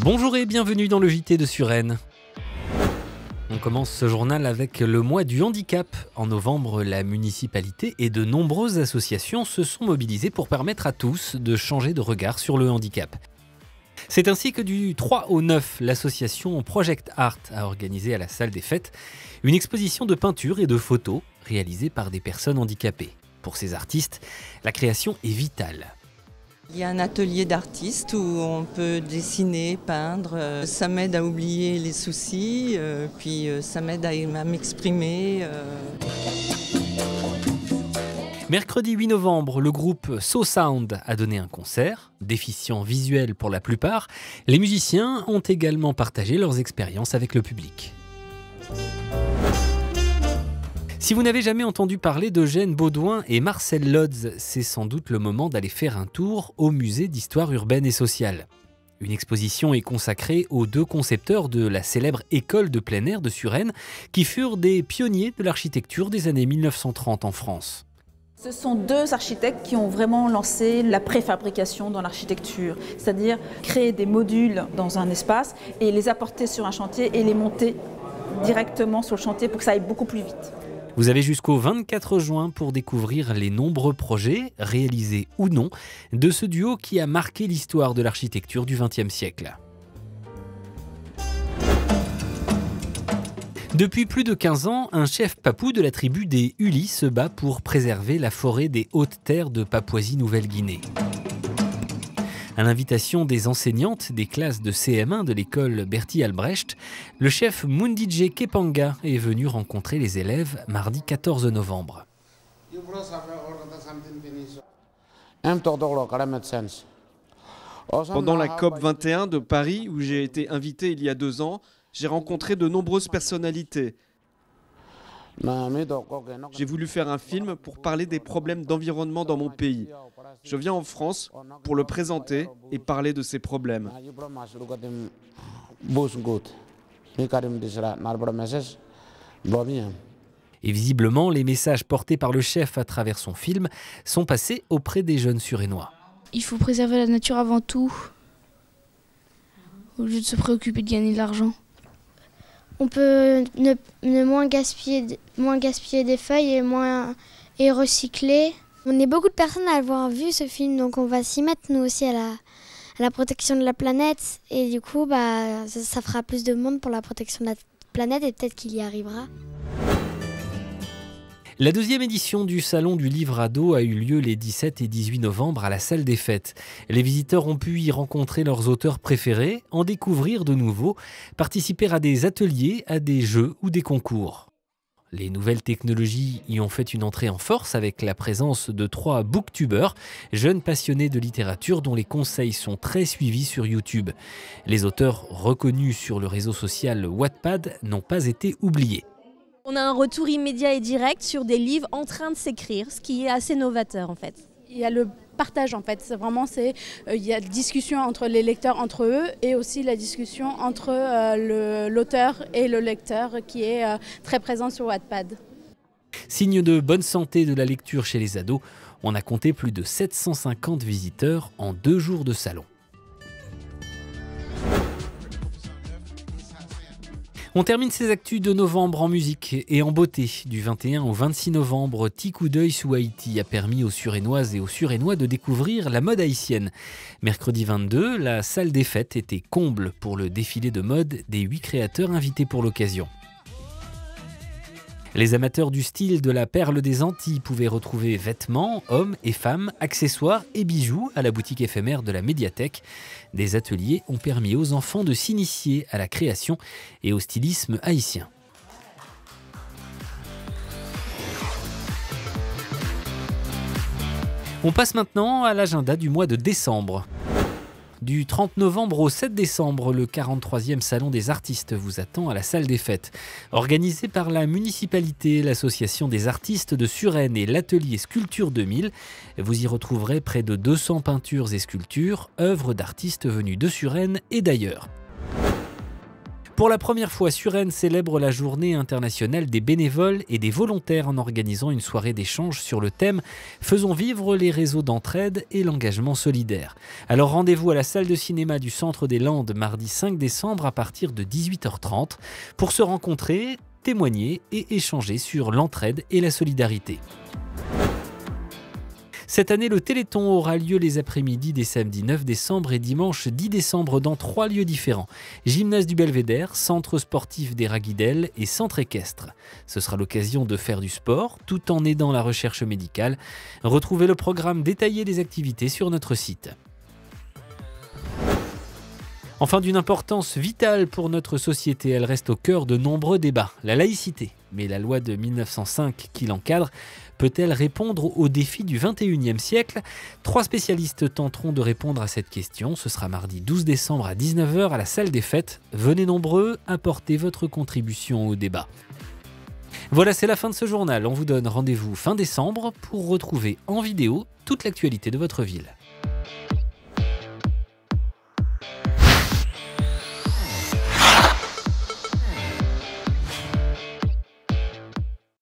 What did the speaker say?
Bonjour et bienvenue dans le JT de Suresnes. On commence ce journal avec le mois du handicap. En novembre, la municipalité et de nombreuses associations se sont mobilisées pour permettre à tous de changer de regard sur le handicap. C'est ainsi que du 3 au 9, l'association Project Art a organisé à la salle des fêtes une exposition de peinture et de photos réalisées par des personnes handicapées. Pour ces artistes, la création est vitale. Il y a un atelier d'artiste où on peut dessiner, peindre. Ça m'aide à oublier les soucis, puis ça m'aide à m'exprimer. Mercredi 8 novembre, le groupe So Sound a donné un concert. Déficients visuels pour la plupart, les musiciens ont également partagé leurs expériences avec le public. Si vous n'avez jamais entendu parler d'Eugène Baudouin et Marcel Lodz, c'est sans doute le moment d'aller faire un tour au musée d'histoire urbaine et sociale. Une exposition est consacrée aux deux concepteurs de la célèbre école de plein air de Suresnes, qui furent des pionniers de l'architecture des années 1930 en France. Ce sont deux architectes qui ont vraiment lancé la préfabrication dans l'architecture, c'est-à-dire créer des modules dans un espace et les apporter sur un chantier et les monter directement sur le chantier pour que ça aille beaucoup plus vite. Vous avez jusqu'au 24 juin pour découvrir les nombreux projets, réalisés ou non, de ce duo qui a marqué l'histoire de l'architecture du XXe siècle. Depuis plus de 15 ans, un chef papou de la tribu des Huli se bat pour préserver la forêt des hautes terres de Papouasie-Nouvelle-Guinée. À l'invitation des enseignantes des classes de CM1 de l'école Bertie Albrecht, le chef Mundije Kepanga est venu rencontrer les élèves mardi 14 novembre. Pendant la COP 21 de Paris, où j'ai été invité il y a 2 ans, j'ai rencontré de nombreuses personnalités. J'ai voulu faire un film pour parler des problèmes d'environnement dans mon pays. Je viens en France pour le présenter et parler de ces problèmes. Et visiblement, les messages portés par le chef à travers son film sont passés auprès des jeunes Suresnois. Il faut préserver la nature avant tout, au lieu de se préoccuper de gagner de l'argent. On peut moins gaspiller des feuilles et recycler. On est beaucoup de personnes à avoir vu ce film, donc on va s'y mettre nous aussi à la protection de la planète. Et du coup, ça fera plus de monde pour la protection de la planète et peut-être qu'il y arrivera. La deuxième édition du Salon du Livre Ado a eu lieu les 17 et 18 novembre à la salle des fêtes. Les visiteurs ont pu y rencontrer leurs auteurs préférés, en découvrir de nouveaux, participer à des ateliers, à des jeux ou des concours. Les nouvelles technologies y ont fait une entrée en force avec la présence de 3 booktubeurs, jeunes passionnés de littérature dont les conseils sont très suivis sur YouTube. Les auteurs reconnus sur le réseau social Wattpad n'ont pas été oubliés. On a un retour immédiat et direct sur des livres en train de s'écrire, ce qui est assez novateur en fait. Il y a le partage en fait, il y a la discussion entre les lecteurs entre eux et aussi la discussion entre l'auteur et le lecteur qui est très présent sur Wattpad. Signe de bonne santé de la lecture chez les ados, on a compté plus de 750 visiteurs en 2 jours de salon. On termine ces actus de novembre en musique et en beauté. Du 21 au 26 novembre, Petit coup d'œil sous Haïti a permis aux Suresnoises et aux Suresnois de découvrir la mode haïtienne. Mercredi 22, la salle des fêtes était comble pour le défilé de mode des 8 créateurs invités pour l'occasion. Les amateurs du style de la perle des Antilles pouvaient retrouver vêtements, hommes et femmes, accessoires et bijoux à la boutique éphémère de la médiathèque. Des ateliers ont permis aux enfants de s'initier à la création et au stylisme haïtien. On passe maintenant à l'agenda du mois de décembre. Du 30 novembre au 7 décembre, le 43e Salon des artistes vous attend à la salle des fêtes. Organisé par la municipalité, l'association des artistes de Suresnes et l'atelier Sculpture 2000, vous y retrouverez près de 200 peintures et sculptures, œuvres d'artistes venus de Suresnes et d'ailleurs. Pour la première fois, Suresnes célèbre la journée internationale des bénévoles et des volontaires en organisant une soirée d'échange sur le thème « Faisons vivre les réseaux d'entraide et l'engagement solidaire ». Alors rendez-vous à la salle de cinéma du Centre des Landes mardi 5 décembre à partir de 18h30 pour se rencontrer, témoigner et échanger sur l'entraide et la solidarité. Cette année, le Téléthon aura lieu les après-midi des samedis 9 décembre et dimanche 10 décembre dans 3 lieux différents. Gymnase du Belvédère, centre sportif des Raguidelles et centre équestre. Ce sera l'occasion de faire du sport tout en aidant la recherche médicale. Retrouvez le programme détaillé des activités sur notre site. Enfin, d'une importance vitale pour notre société, elle reste au cœur de nombreux débats, la laïcité. Mais la loi de 1905 qui l'encadre peut-elle répondre aux défis du XXIe siècle ? 3 spécialistes tenteront de répondre à cette question. Ce sera mardi 12 décembre à 19h à la salle des fêtes. Venez nombreux, apportez votre contribution au débat. Voilà, c'est la fin de ce journal. On vous donne rendez-vous fin décembre pour retrouver en vidéo toute l'actualité de votre ville.